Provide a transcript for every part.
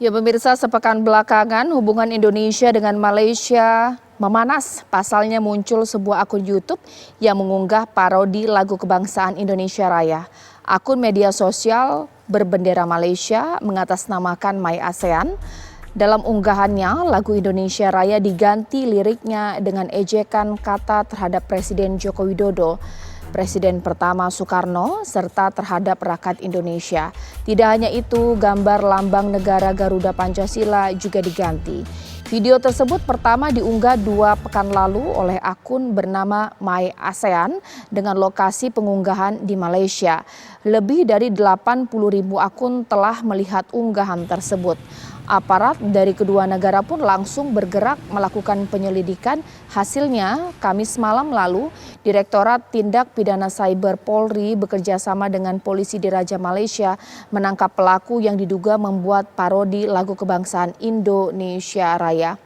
Ya pemirsa, sepekan belakangan hubungan Indonesia dengan Malaysia memanas. Pasalnya muncul sebuah akun YouTube yang mengunggah parodi lagu kebangsaan Indonesia Raya. Akun media sosial berbendera Malaysia mengatasnamakan My ASEAN. Dalam unggahannya, lagu Indonesia Raya diganti liriknya dengan ejekan kata terhadap Presiden Joko Widodo, Presiden pertama Soekarno, serta terhadap rakyat Indonesia. Tidak hanya itu, gambar lambang negara Garuda Pancasila juga diganti. Video tersebut pertama diunggah 2 pekan lalu oleh akun bernama My ASEAN dengan lokasi pengunggahan di Malaysia. Lebih dari 80.000 akun telah melihat unggahan tersebut. Aparat dari kedua negara pun langsung bergerak melakukan penyelidikan. Hasilnya, Kamis malam lalu, Direktorat Tindak Pidana Cyber Polri bekerjasama dengan polisi di Raja Malaysia menangkap pelaku yang diduga membuat parodi lagu kebangsaan Indonesia Raya.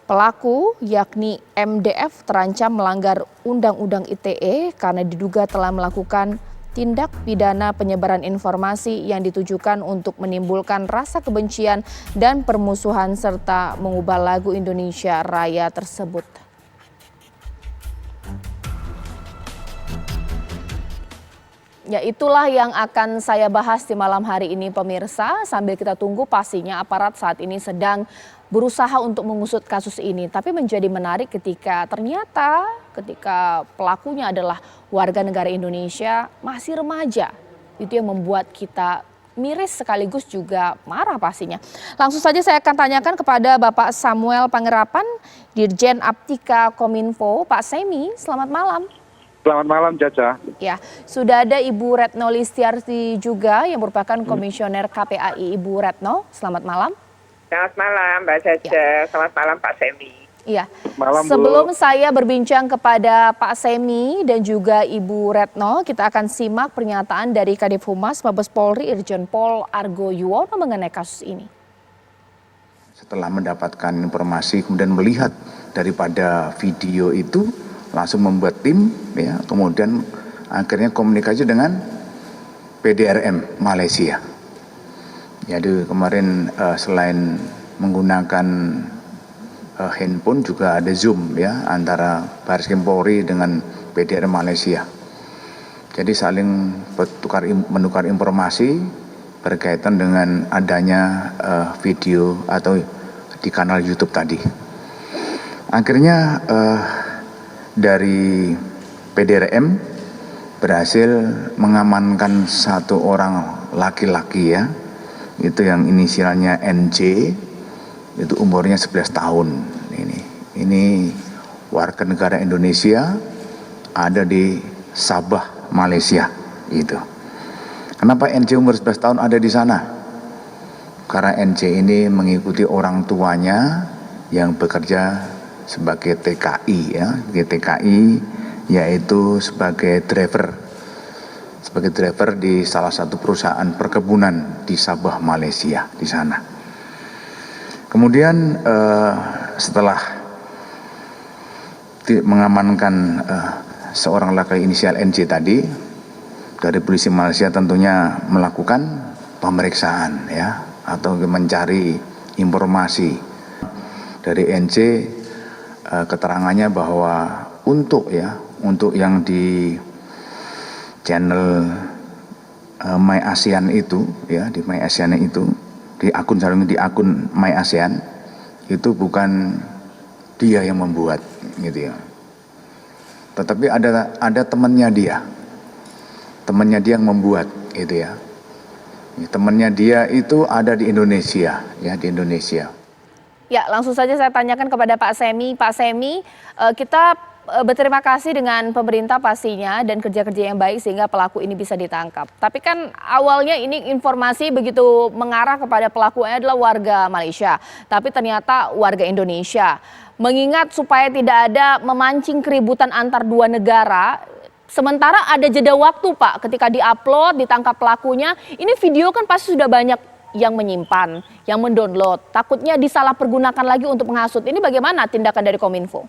Pelaku, yakni MDF, terancam melanggar Undang-Undang ITE karena diduga telah melakukan tindak pidana penyebaran informasi yang ditujukan untuk menimbulkan rasa kebencian dan permusuhan serta mengubah lagu Indonesia Raya tersebut. Ya, itulah yang akan saya bahas di malam hari ini pemirsa, sambil kita tunggu pastinya aparat saat ini sedang berusaha untuk mengusut kasus ini. Tapi menjadi menarik ketika ternyata pelakunya adalah warga negara Indonesia, masih remaja. Itu yang membuat kita miris sekaligus juga marah pastinya. Langsung saja saya akan tanyakan kepada Bapak Samuel Pangerapan, Dirjen Aptika Kominfo. Pak Semi, selamat malam. Selamat malam, Caca. Ya, sudah ada Ibu Retno Listiarti juga yang merupakan Komisioner KPAI. Ibu Retno, selamat malam. Selamat malam, Mbak Caca. Ya. Selamat malam, Pak Semi. Iya. Malam, sebelum saya berbincang kepada Pak Semi dan juga Ibu Retno, kita akan simak pernyataan dari Kadif Humas Mabes Polri Irjen Pol Argo Yuwono mengenai kasus ini. Setelah mendapatkan informasi kemudian melihat daripada video itu, langsung membuat tim, ya, kemudian akhirnya komunikasi dengan PDRM Malaysia. Jadi kemarin selain menggunakan handphone juga ada Zoom, ya, antara Baris Krim Polri dengan PDRM Malaysia. Jadi saling menukar informasi berkaitan dengan adanya video atau di kanal YouTube tadi. Akhirnya dari PDRM berhasil mengamankan 1 orang laki-laki, ya, itu yang inisialnya NJ, itu umurnya 11 tahun. Ini warga negara Indonesia, ada di Sabah, Malaysia. Itu. Kenapa NJ umur 11 tahun ada di sana? Karena NJ ini mengikuti orang tuanya yang bekerja sebagai TKI, ya, yaitu sebagai driver di salah satu perusahaan perkebunan di Sabah, Malaysia, di sana. Kemudian setelah mengamankan seorang laki inisial NJ tadi, dari polisi Malaysia tentunya melakukan pemeriksaan, ya, atau mencari informasi dari NJ. Keterangannya bahwa untuk yang di channel My ASEAN itu, ya, di My ASEAN itu, di akun My ASEAN itu bukan dia yang membuat, gitu, ya. Tetapi ada temannya dia yang membuat, gitu, ya. Temannya dia itu ada di Indonesia, ya, di Indonesia. Ya, langsung saja saya tanyakan kepada Pak Semi. Pak Semi, kita berterima kasih dengan pemerintah pastinya dan kerja-kerja yang baik sehingga pelaku ini bisa ditangkap. Tapi kan awalnya ini informasi begitu mengarah kepada pelakunya adalah warga Malaysia. Tapi ternyata warga Indonesia. Mengingat supaya tidak ada memancing keributan antar 2 negara, sementara ada jeda waktu, Pak, ketika diupload, ditangkap pelakunya. Ini video kan pasti sudah banyak yang menyimpan, yang mendownload, takutnya disalahpergunakan lagi untuk menghasut. Ini bagaimana tindakan dari Kominfo?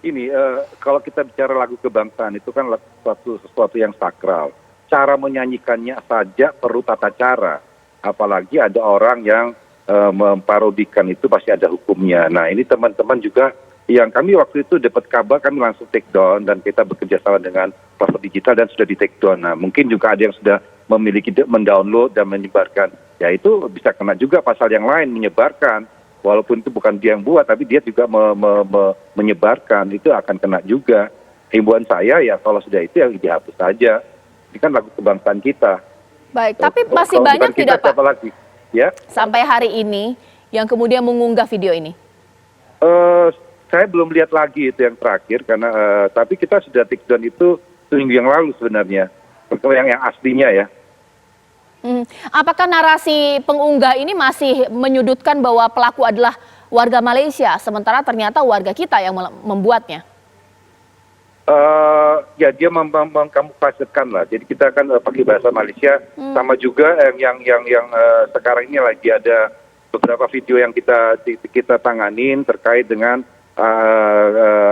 Ini kalau kita bicara lagu kebangsaan itu kan sesuatu yang sakral. Cara menyanyikannya saja perlu tata cara. apalagi ada orang yang memparodikan itu pasti ada hukumnya. Nah ini teman-teman juga yang kami waktu itu dapat kabar kami langsung take down dan kita bekerja sama dengan platform digital dan sudah di take down. Nah mungkin juga ada yang sudah memiliki mendownload dan menyebarkan. Ya itu bisa kena juga pasal yang lain menyebarkan. Walaupun itu bukan dia yang buat tapi dia juga menyebarkan itu akan kena juga. Himbauan saya ya kalau sudah itu ya dihapus saja. Ini kan lagu kebangsaan kita. Baik, tapi masih Kalau banyak bukan kita, tidak Pak siapa lagi? Ya. sampai hari ini yang kemudian mengunggah video ini? Saya belum lihat lagi itu yang terakhir karena tapi kita sudah take down itu seminggu yang lalu sebenarnya. Yang aslinya ya. Apakah narasi pengunggah ini masih menyudutkan bahwa pelaku adalah warga Malaysia, sementara ternyata warga kita yang membuatnya? Ya dia mengkamuflasekan lah. Jadi kita kan pakai bahasa Malaysia sama juga yang sekarang ini lagi ada beberapa video yang kita tanganin terkait dengan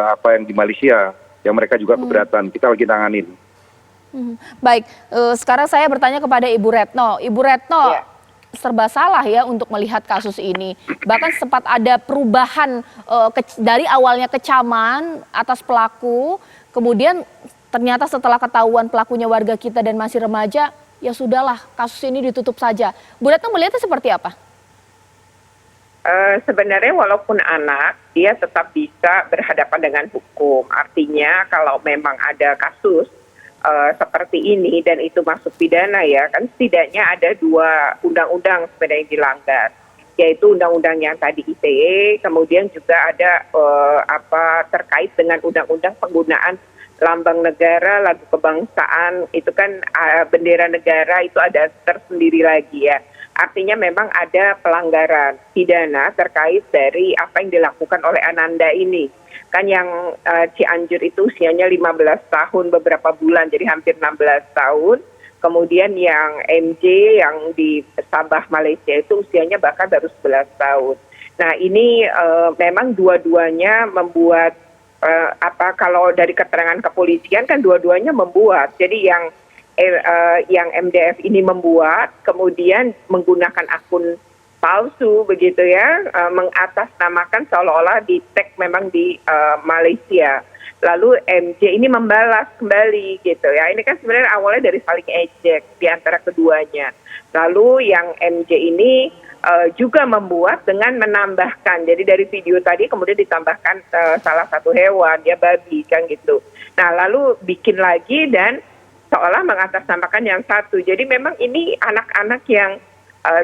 apa yang di Malaysia yang mereka juga keberatan. Kita lagi tanganin. Baik, sekarang saya bertanya kepada Ibu Retno. Ibu Retno, Ya. serba salah ya untuk melihat kasus ini. Bahkan sempat ada perubahan dari awalnya kecaman atas pelaku, kemudian ternyata setelah ketahuan pelakunya warga kita dan masih remaja, ya sudahlah kasus ini ditutup saja. Bu Retno melihatnya seperti apa? Sebenarnya walaupun anak, dia tetap bisa berhadapan dengan hukum. Artinya kalau memang ada kasus seperti ini dan itu masuk pidana ya, kan setidaknya ada 2 undang-undang sebenarnya yang dilanggar, yaitu undang-undang yang tadi ITE, kemudian juga ada terkait dengan undang-undang penggunaan lambang negara, lagu kebangsaan, itu kan bendera negara itu ada tersendiri lagi ya. Artinya memang ada pelanggaran pidana terkait dari apa yang dilakukan oleh Ananda ini. Kan yang Cianjur itu usianya 15 tahun beberapa bulan, jadi hampir 16 tahun. Kemudian yang MJ yang di Sabah Malaysia itu usianya bahkan baru 11 tahun. Nah ini memang dua-duanya membuat kalau dari keterangan kepolisian kan dua-duanya membuat. Jadi yang MDF ini membuat, kemudian menggunakan akun palsu begitu ya, mengatasnamakan seolah-olah di tag memang di Malaysia. Lalu MJ ini membalas kembali gitu ya. Ini kan sebenarnya awalnya dari saling ejek di antara keduanya. Lalu yang MJ ini juga membuat dengan menambahkan. Jadi dari video tadi kemudian ditambahkan salah satu hewan, ya babi kan gitu. Nah lalu bikin lagi dan seolah mengatasnamakan yang satu. Jadi memang ini anak-anak yang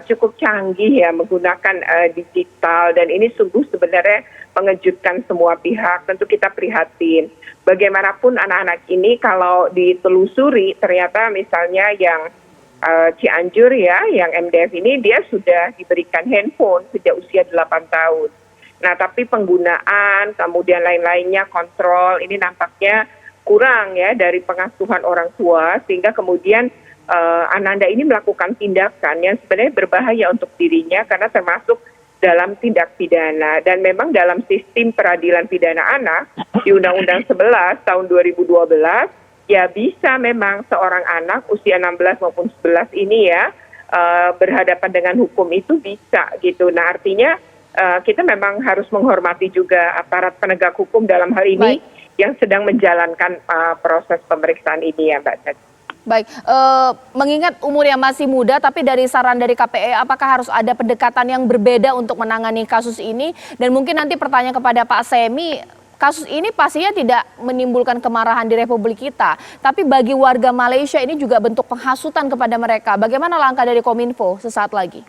cukup canggih ya menggunakan digital dan ini sungguh sebenarnya mengejutkan semua pihak. Tentu kita prihatin. Bagaimanapun anak-anak ini kalau ditelusuri ternyata misalnya yang Cianjur ya, yang MDF ini dia sudah diberikan handphone sejak usia 8 tahun. Nah tapi penggunaan kemudian lain-lainnya kontrol ini nampaknya kurang ya dari pengasuhan orang tua sehingga kemudian Ananda ini melakukan tindakan yang sebenarnya berbahaya untuk dirinya karena termasuk dalam tindak pidana dan memang dalam sistem peradilan pidana anak di Undang-Undang 11 tahun 2012 ya bisa memang seorang anak usia 16 maupun 11 ini ya berhadapan dengan hukum itu bisa gitu. Nah artinya kita memang harus menghormati juga aparat penegak hukum dalam hal ini yang sedang menjalankan proses pemeriksaan ini ya Mbak Caca. Baik, mengingat umur yang masih muda, tapi dari saran dari KPE, apakah harus ada pendekatan yang berbeda untuk menangani kasus ini? Dan mungkin nanti pertanyaan kepada Pak Semi, kasus ini pastinya tidak menimbulkan kemarahan di Republik kita, tapi bagi warga Malaysia ini juga bentuk penghasutan kepada mereka. Bagaimana langkah dari Kominfo sesaat lagi?